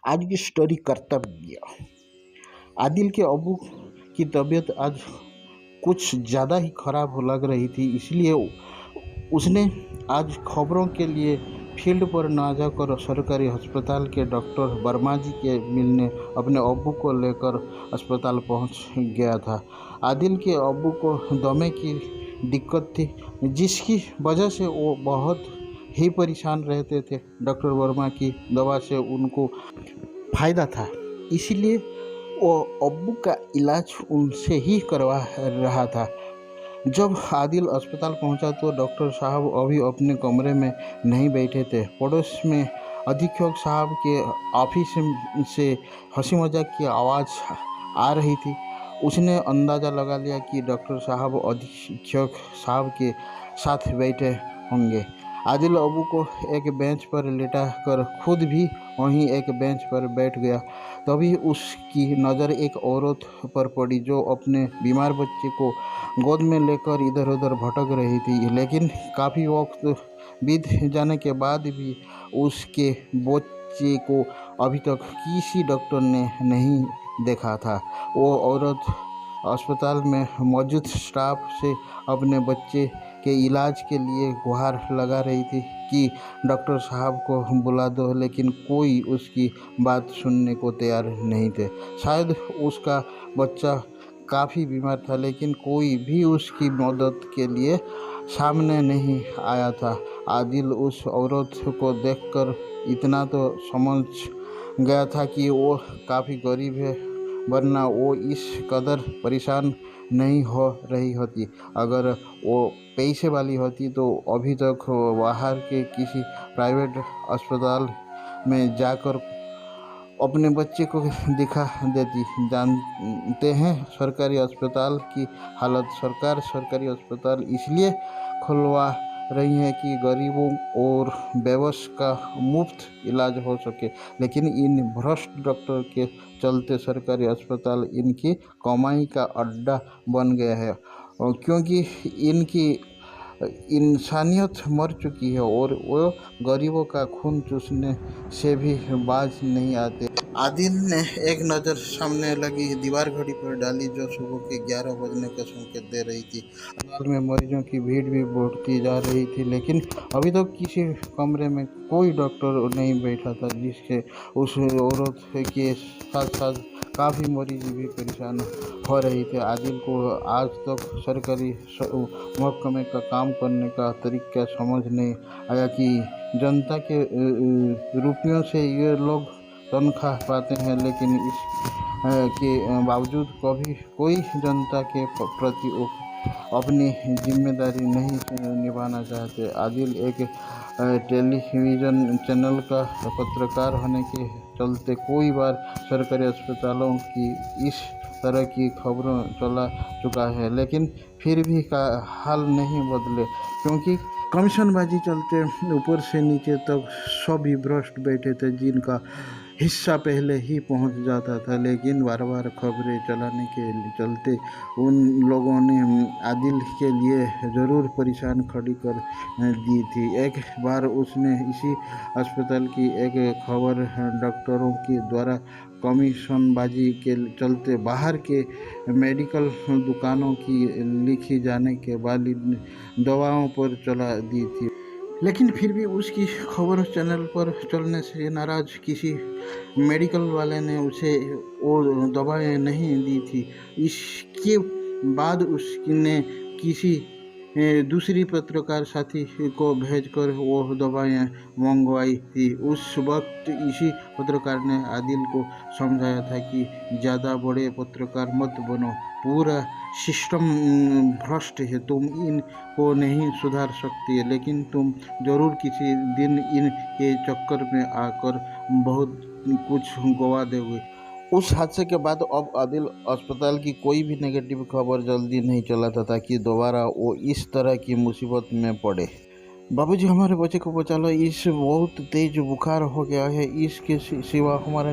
आज की स्टोरी कर्तव्य। आदिल के अबू की तबीयत आज कुछ ज़्यादा ही खराब लग रही थी, इसलिए उसने आज खबरों के लिए फील्ड पर ना जाकर सरकारी अस्पताल के डॉक्टर वर्मा जी के मिलने अपने अब्बू को लेकर अस्पताल पहुंच गया था। आदिल के अब्बू को दमे की दिक्कत थी, जिसकी वजह से वो बहुत ही परेशान रहते थे। डॉक्टर वर्मा की दवा से उनको फ़ायदा था, इसीलिए वो अब्बू का इलाज उनसे ही करवा रहा था। जब आदिल अस्पताल पहुंचा तो डॉक्टर साहब अभी अपने कमरे में नहीं बैठे थे। पड़ोस में अधीक्षक साहब के ऑफिस से हंसी मजाक की आवाज़ आ रही थी। उसने अंदाज़ा लगा लिया कि डॉक्टर साहब अधीक्षक साहब के साथ बैठे होंगे। आदिल अबू को एक बेंच पर लेटा कर खुद भी वहीं एक बेंच पर बैठ गया। तभी उसकी नज़र एक औरत पर पड़ी जो अपने बीमार बच्चे को गोद में लेकर इधर उधर भटक रही थी। लेकिन काफ़ी वक्त बीत जाने के बाद भी उसके बच्चे को अभी तक किसी डॉक्टर ने नहीं देखा था। वो औरत अस्पताल में मौजूद स्टाफ से अपने बच्चे के इलाज के लिए गुहार लगा रही थी कि डॉक्टर साहब को बुला दो, लेकिन कोई उसकी बात सुनने को तैयार नहीं थे। शायद उसका बच्चा काफ़ी बीमार था, लेकिन कोई भी उसकी मदद के लिए सामने नहीं आया था। आदिल उस औरत को देखकर इतना तो समझ गया था कि वो काफ़ी गरीब है, वरना वो इस कदर परेशान नहीं हो रही होती। अगर वो पैसे वाली होती तो अभी तक बाहर के किसी प्राइवेट अस्पताल में जाकर अपने बच्चे को दिखा देती। जानते हैं सरकारी अस्पताल की हालत। सरकार सरकारी अस्पताल इसलिए खुलवा रही है कि गरीबों और बेबस का मुफ्त इलाज हो सके, लेकिन इन भ्रष्ट डॉक्टर के चलते सरकारी अस्पताल इनकी कमाई का अड्डा बन गया है, क्योंकि इनकी इंसानियत मर चुकी है और वो गरीबों का खून चूसने से भी बाज नहीं आते। आदिल ने एक नज़र सामने लगी दीवार घड़ी पर डाली, जो सुबह के 11 बजने का संकेत दे रही थी। अस्पताल में मरीजों की भीड़ भी बढ़ती जा रही थी, लेकिन अभी तक तो किसी कमरे में कोई डॉक्टर नहीं बैठा था, जिससे उस औरत के साथ साथ काफ़ी मरीज भी परेशान हो रही थे। आदिल को आज तक सरकारी महकमे का काम करने का तरीका समझ नहीं आया कि जनता के रुपयों से ये लोग तनख्वाह पाते हैं, लेकिन के बावजूद कभी कोई जनता के प्रति अपनी जिम्मेदारी नहीं निभाना चाहते। आदिल एक टेलीविज़न चैनल का पत्रकार होने के चलते कई बार सरकारी अस्पतालों की इस तरह की खबरों चला चुका है, लेकिन फिर भी का हाल नहीं बदले, क्योंकि कमीशनबाजी चलते ऊपर से नीचे तक सभी भ्रष्ट बैठे थे, जिनका हिस्सा पहले ही पहुंच जाता था। लेकिन बार बार खबरें चलाने के चलते उन लोगों ने आदिल के लिए ज़रूर परेशान खड़ी कर दी थी। एक बार उसने इसी अस्पताल की एक खबर डॉक्टरों के द्वारा कमीशनबाजी के चलते बाहर के मेडिकल दुकानों की लिखी जाने के वाली दवाओं पर चला दी थी, लेकिन फिर भी उसकी खबर चैनल पर चलने से नाराज किसी मेडिकल वाले ने उसे वो दवाएं नहीं दी थी। इसके बाद उसने किसी दूसरी पत्रकार साथी को भेजकर वो दवाएं मंगवाई थी। उस वक्त इसी पत्रकार ने आदिल को समझाया था कि ज़्यादा बड़े पत्रकार मत बनो, पूरा सिस्टम भ्रष्ट है, तुम इनको नहीं सुधार सकती, लेकिन तुम ज़रूर किसी दिन इनके चक्कर में आकर बहुत कुछ गंवा दोगे। उस हादसे के बाद अब आदिल अस्पताल की कोई भी नेगेटिव खबर जल्दी नहीं चलाता था कि दोबारा वो इस तरह की मुसीबत में पड़े। बाबूजी, हमारे बच्चे को बचा लो, इस बहुत तेज बुखार हो गया है, इसके सिवा हमारा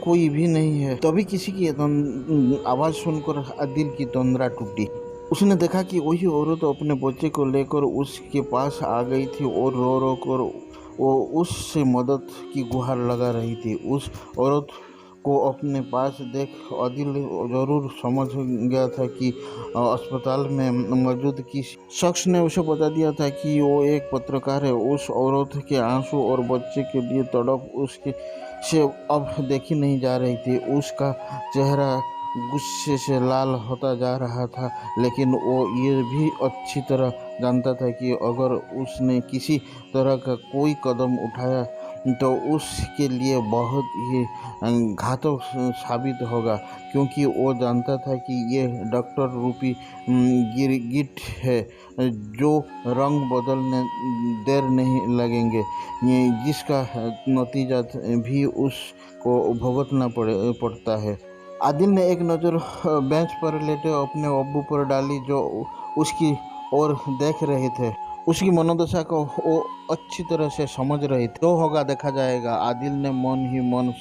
कोई भी नहीं है। तभी किसी की आवाज़ सुनकर आदिल की तंद्रा टूटी। उसने देखा कि वही औरत अपने बच्चे को लेकर उसके पास आ गई थी और रो रो कर वो उससे मदद की गुहार लगा रही थी। उस औरत को अपने पास देख आदिल जरूर समझ गया था कि अस्पताल में मौजूद किसी शख्स ने उसे बता दिया था कि वो एक पत्रकार है। उस औरत के आंसू और बच्चे के लिए तड़प उसके से अब देखी नहीं जा रही थी। उसका चेहरा गुस्से से लाल होता जा रहा था, लेकिन वो ये भी अच्छी तरह जानता था कि अगर उसने किसी तरह का कोई कदम उठाया तो उसके लिए बहुत ही घातक साबित होगा, क्योंकि वो जानता था कि ये डॉक्टर रूपी गिरगिट है जो रंग बदलने देर नहीं लगेंगे, जिसका नतीजा भी उसको भुगतना पड़ता है। आदिल ने एक नज़र बेंच पर लेटे अपने अब्बू पर डाली, जो उसकी ओर देख रहे थे। उसकी मनोदशा को वो अच्छी तरह से समझ रहे थे। जो होगा देखा जाएगा, आदिल ने मन ही मन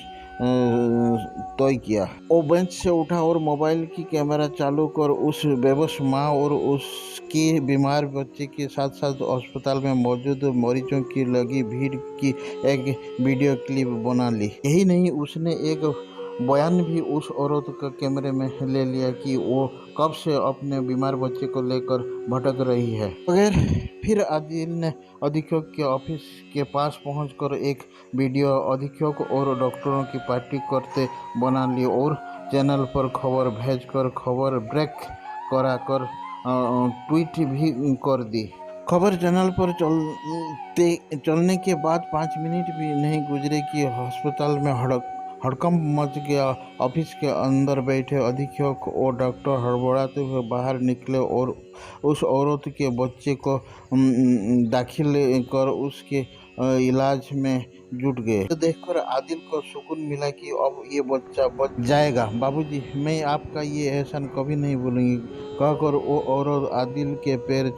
तय किया। वो बेंच से उठा और मोबाइल की कैमरा चालू कर उस बेबस माँ और उसके बीमार बच्चे के साथ साथ अस्पताल में मौजूद मरीजों की लगी भीड़ की एक वीडियो क्लिप बना ली। यही नहीं, उसने एक बयान भी उस औरत का कैमरे में ले लिया कि वो कब से अपने बीमार बच्चे को लेकर भटक रही है। बगैर फिर आदिल ने अधीक्षक के ऑफिस के पास पहुंचकर एक वीडियो अधीक्षक और डॉक्टरों की पार्टी करते बना ली और चैनल पर खबर भेजकर खबर ब्रेक कराकर ट्वीट भी कर दी। खबर चैनल पर चलने के बाद 5 मिनट भी नहीं गुजरे कि अस्पताल में हड़कंप मच गया। ऑफिस के अंदर बैठे अधीक्षक और डॉक्टर हड़बड़ाते हुए बाहर निकले और उस औरत के बच्चे को दाखिल कर उसके इलाज में जुट गए। तो देखकर आदिल को सुकून मिला कि अब ये बच्चा बच जाएगा। बाबूजी, मैं आपका ये एहसान कभी नहीं भूलूंगी, कहकर वो औरत आदिल के पैर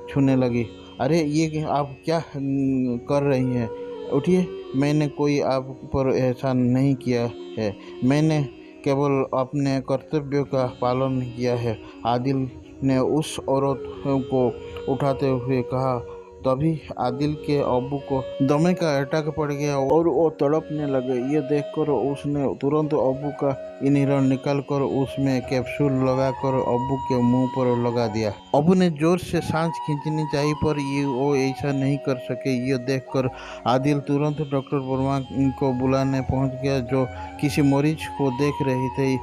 छूने लगी। अरे ये आप क्या कर रही हैं? उठिए, मैंने कोई आप पर एहसान नहीं किया है, मैंने केवल अपने कर्तव्य का पालन किया है, आदिल ने उस औरत को उठाते हुए कहा। तभी आदिल के अब्बू को दमे का अटैक पड़ गया और वो तड़पने लगे। ये देखकर उसने तुरंत अब्बू का इन्हेलर निकाल कर उसमें कैप्सूल लगाकर अब्बू के मुंह पर लगा दिया। अब्बू ने जोर से सांस खींचनी चाहिए, पर वो ऐसा नहीं कर सके। ये देखकर आदिल तुरंत डॉक्टर वर्मा को बुलाने पहुंच गया, जो किसी मरीज को देख रहे थे।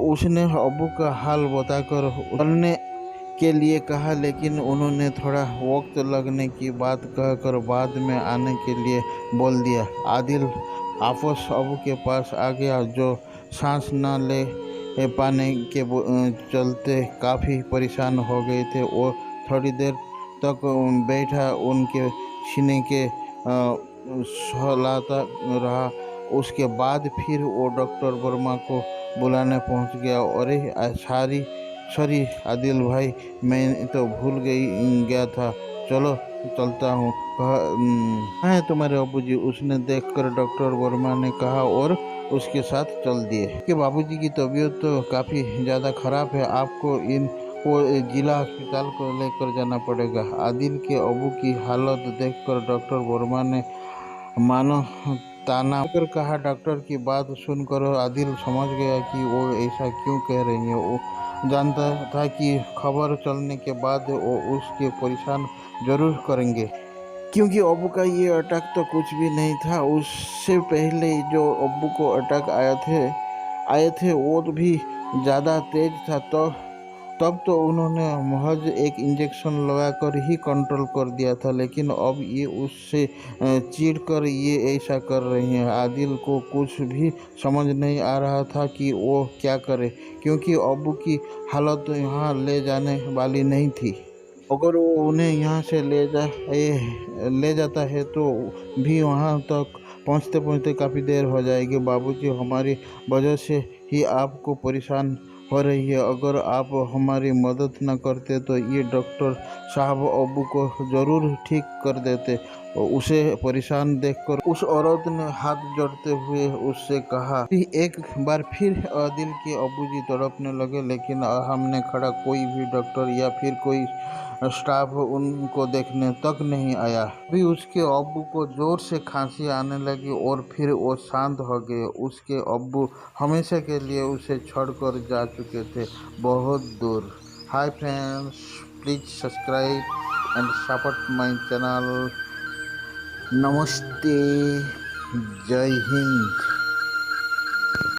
उसने अब्बू का हाल बताकर चलने के लिए कहा, लेकिन उन्होंने थोड़ा वक्त लगने की बात कहकर बाद में आने के लिए बोल दिया। आदिल आपस अबू के पास आ गया, जो सांस न ले पाने के चलते काफ़ी परेशान हो गए थे। वो थोड़ी देर तक बैठा उनके सीने के सहलाता रहा। उसके बाद फिर वो डॉक्टर वर्मा को बुलाने पहुंच गया। अरे सॉरी आदिल भाई, मैं तो भूल गया था, चलो चलता हूँ। कहाँ है तुम्हारे अबूजी? उसने देखकर डॉक्टर वर्मा ने कहा और उसके साथ चल दिए। कि बाबूजी की तबीयत तो काफ़ी ज़्यादा ख़राब है, आपको वो जिला अस्पताल को लेकर जाना पड़ेगा। आदिल के अबू की हालत देखकर डॉक्टर वर्मा ने मानो ताना कर कहा। डॉक्टर की बात सुनकर आदिल समझ गया कि वो ऐसा क्यों कह रही है। वो जानता था कि खबर चलने के बाद वो उसके परेशान जरूर करेंगे, क्योंकि अब्बू का ये अटैक तो कुछ भी नहीं था। उससे पहले जो अब्बू को अटैक आए थे वो तो भी ज़्यादा तेज था। तो तब तो उन्होंने महज एक इंजेक्शन लगाकर ही कंट्रोल कर दिया था, लेकिन अब ये उससे चिढ़ कर ये ऐसा कर रही हैं। आदिल को कुछ भी समझ नहीं आ रहा था कि वो क्या करे, क्योंकि अब्बू की हालत यहाँ ले जाने वाली नहीं थी। अगर वो उन्हें यहाँ से ले जाता है तो भी वहाँ तक पहुँचते पहुँचते काफ़ी देर हो जाएगी। बाबूजी, हमारी वजह से ही आपको परेशान हो रही है। अगर आप हमारी मदद न करते तो ये डॉक्टर साहब अब्बू को ज़रूर ठीक कर देते। उसे परेशान देखकर उस औरत ने हाथ जोड़ते हुए उससे कहा। एक बार फिर आदिल के अब्बूजी तड़पने लगे, लेकिन सामने खड़ा कोई भी डॉक्टर या फिर कोई स्टाफ उनको देखने तक नहीं आया। अभी उसके अब्बू को जोर से खांसी आने लगी और फिर वो शांत हो गए। उसके अब्बू हमेशा के लिए उसे छोड़कर जा चुके थे, बहुत दूर। Hi friends, please subscribe and support my channel. नमस्ते, जय हिंद।